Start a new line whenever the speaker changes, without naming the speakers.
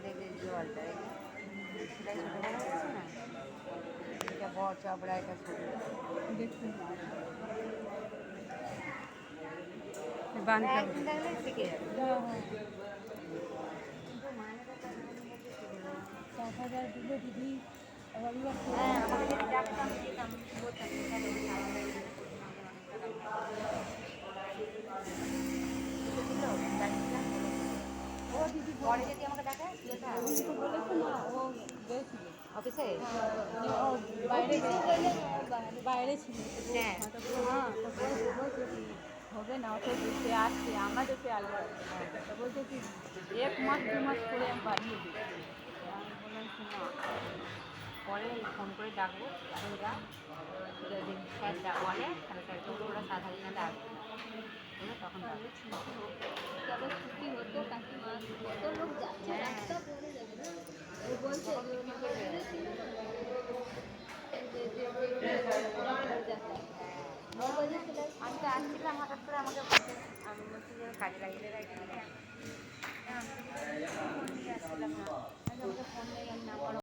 দেখবে জলটা সেটাই ছোটো বড় হচ্ছে না, এটা বড় চপড়া, এটা ছোটো
দেখুন
একদিন দেখলে শিখে যাবে।
হ্যাঁ হ্যাঁ
কিন্তু মানে তো তার মানে বলতে শিখে যাবে।
7,000 দিলে দিদি আবার
হ্যাঁ, আমাকে যদি ডাকতাম যেতাম, বলতাম যে স্যার এই 7,000 দিলে প্রথমে আমাদের অনেক টাকা দিল, ডাকছিলাম
ও দিদি
পরে যদি আমাকে ডাকায় যেতে হবে।
দিদি তো বলেছে না ও গেছিল
অফিসে
ও বাইরে গেলে বাইরে ছিল
হ্যাঁ
তো হ্যাঁ তো বলছে কি হবে না অত সে আসছে আমার দেশে আসবে তো বলছে কি 1 মাস 2 মাস করে আমি বাড়িয়ে দিই। আমি বললাম কি না
পরে ফোন করে ডাকবো, এখন যা যদি স্যার বলে তাহলে স্যারকে ওরা 7,000 টাকা আসবে বলে তখন ডাকবো।
তবে ছুটি হতো কাকিমা কত লোক যাচ্ছে রাস্তা পড়ে যাবে না ও বলছে
আমি তো আসছিলাম হঠাৎ করে আমাকে বলছে, আমি বলছি যে কাজে লাগিয়ে রাখছি, আসছিলাম না, আমাকে ফোন নেই, আমি নাম্বার